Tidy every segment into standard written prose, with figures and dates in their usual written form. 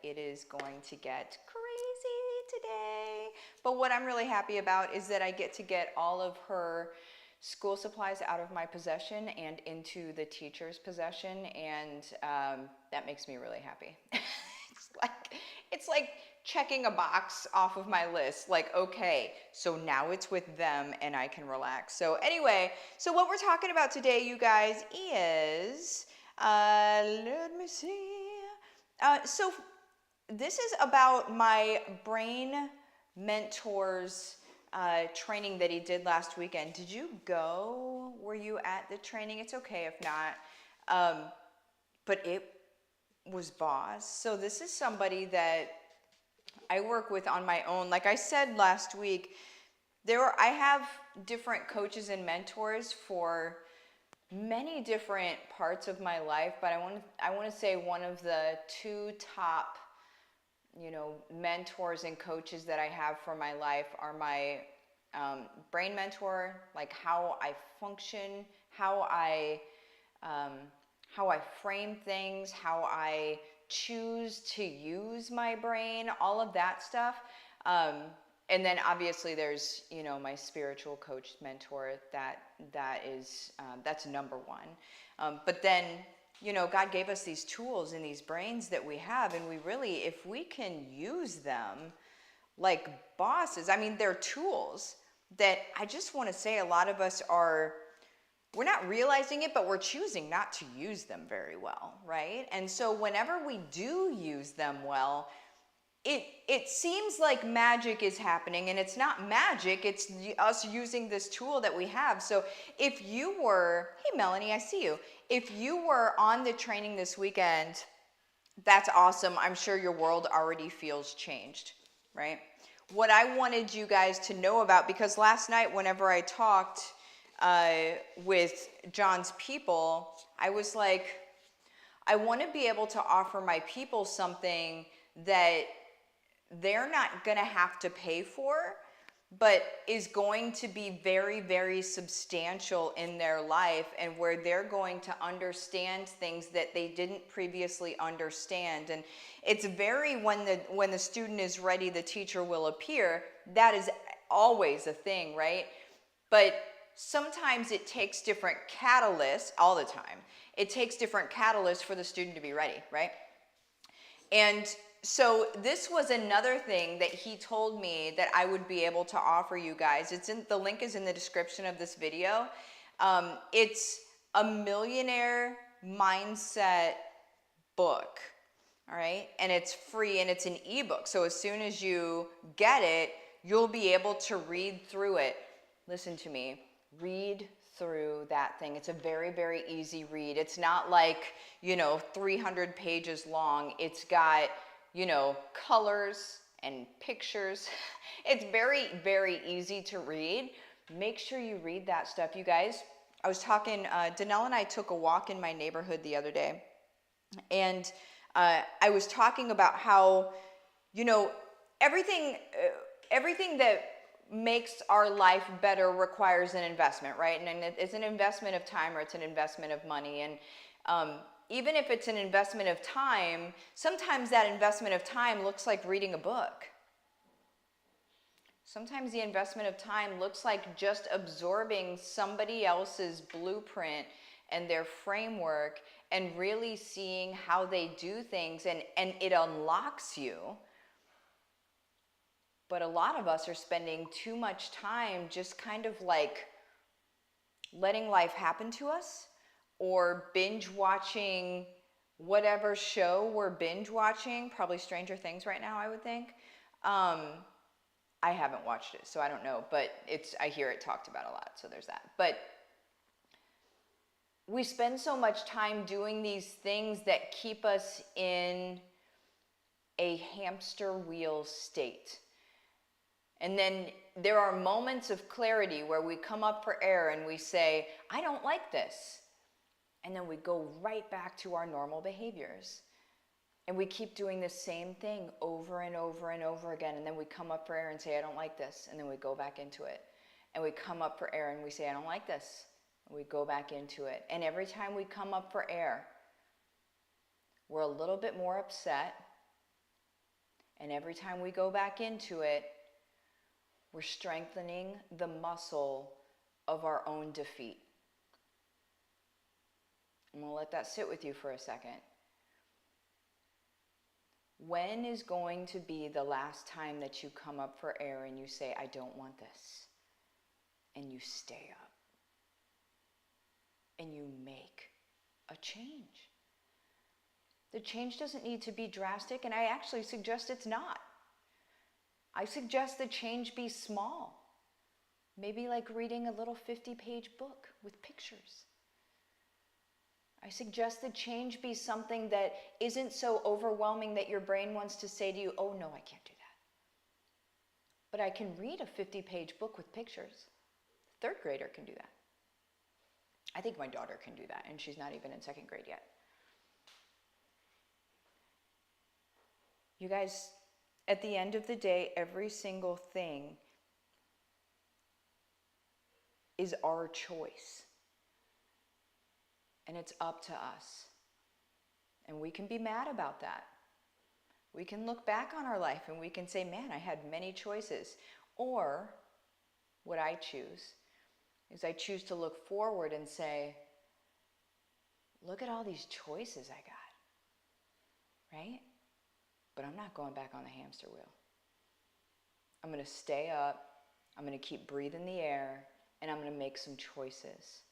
It is going to get crazy today. But what I'm really happy about is that I get to get all of her school supplies out of my possession and into the teacher's possession, and that makes me really happy. it's like checking a box off of my list. Like, okay, so now it's with them and I can relax. So anyway, so what we're talking about today, you guys, is let me see. So this is about my brain mentors training that he did last weekend. Did you go? Were you at the training? It's okay if not. But it was boss. So this is somebody that I work with on my own. Like I said last week, I have different coaches and mentors for many different parts of my life, but I want to say one of the two top, mentors and coaches that I have for my life are my brain mentor, like how I function, how I frame things, how I choose to use my brain, all of that stuff. And then obviously there's, my spiritual coach mentor that's number one. But then, God gave us these tools and these brains that we have, and we really, if we can use them like bosses, I mean, they're tools that I just want to say a lot of us we're not realizing it, but we're choosing not to use them very well, right? And so whenever we do use them well, it seems like magic is happening, and it's not magic, it's us using this tool that we have. So if you were, hey Melanie, I see you. If you were on the training this weekend, that's awesome. I'm sure your world already feels changed, right? What I wanted you guys to know about, because last night whenever I talked with John's people, I was like, I want to be able to offer my people something that they're not going to have to pay for, but is going to be very, very substantial in their life, and where they're going to understand things that they didn't previously understand. And it's when the student is ready, the teacher will appear. That is always a thing, right? But sometimes it takes different catalysts, all the time. It takes different catalysts for the student to be ready, right? And so this was another thing that he told me that I would be able to offer you guys. The link is in the description of this video. It's a millionaire mindset book, all right? And it's free, and it's an ebook. So as soon as you get it, you'll be able to read through it. Listen to me, read through that thing. It's a very, very easy read. It's not like, 300 pages long. It's got, colors and pictures. It's very, very easy to read. Make sure you read that stuff. You guys, I was talking, Danelle and I took a walk in my neighborhood the other day, and I was talking about how, everything that makes our life better requires an investment, right? And it's an investment of time, or it's an investment of money. And even if it's an investment of time, sometimes that investment of time looks like reading a book. Sometimes the investment of time looks like just absorbing somebody else's blueprint and their framework, and really seeing how they do things, and it unlocks you. But a lot of us are spending too much time just kind of like letting life happen to us, or binge watching whatever show we're binge watching, probably Stranger Things right now, I would think. I haven't watched it, so I don't know, but I hear it talked about a lot, so there's that. But we spend so much time doing these things that keep us in a hamster wheel state. And then there are moments of clarity where we come up for air and we say, I don't like this. And then we go right back to our normal behaviors. And we keep doing the same thing over and over and over again. And then we come up for air and say, I don't like this. And then we go back into it. And we come up for air and we say, I don't like this. And we go back into it. And every time we come up for air, we're a little bit more upset. And every time we go back into it, we're strengthening the muscle of our own defeat. I'm going to let that sit with you for a second. When is going to be the last time that you come up for air and you say, I don't want this? And you stay up. And you make a change. The change doesn't need to be drastic, and I actually suggest it's not. I suggest the change be small. Maybe like reading a little 50-page book with pictures. I suggest the change be something that isn't so overwhelming that your brain wants to say to you, oh no, I can't do that. But I can read a 50-page book with pictures. A third grader can do that. I think my daughter can do that, and she's not even in second grade yet. You guys, at the end of the day, every single thing is our choice. And it's up to us. And we can be mad about that. We can look back on our life and we can say, man, I had many choices. Or what I choose is I choose to look forward and say, look at all these choices I got, right? But I'm not going back on the hamster wheel. I'm going to stay up, I'm going to keep breathing the air, and I'm going to make some choices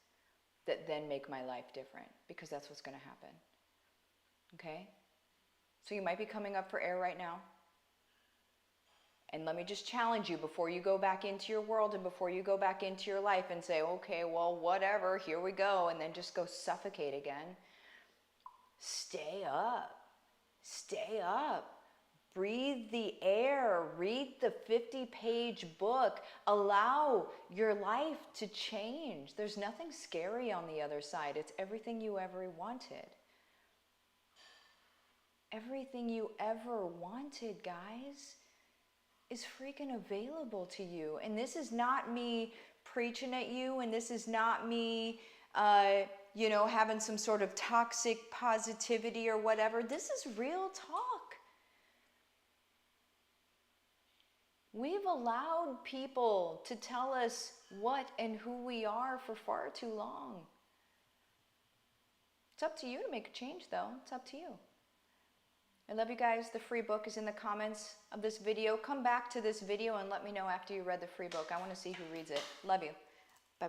that then make my life different, because that's what's going to happen. Okay? So you might be coming up for air right now. And let me just challenge you before you go back into your world and before you go back into your life and say, okay, well, whatever, here we go, and then just go suffocate again. Stay up. Stay up. Breathe the air. Read the 50-page book. Allow your life to change. There's nothing scary on the other side. It's everything you ever wanted. Everything you ever wanted, guys, is freaking available to you. And this is not me preaching at you, and this is not me, having some sort of toxic positivity or whatever. This is real talk. We've allowed people to tell us what and who we are for far too long. It's up to you to make a change, though. It's up to you. I love you guys. The free book is in the comments of this video. Come back to this video and let me know after you read the free book. I want to see who reads it. Love you.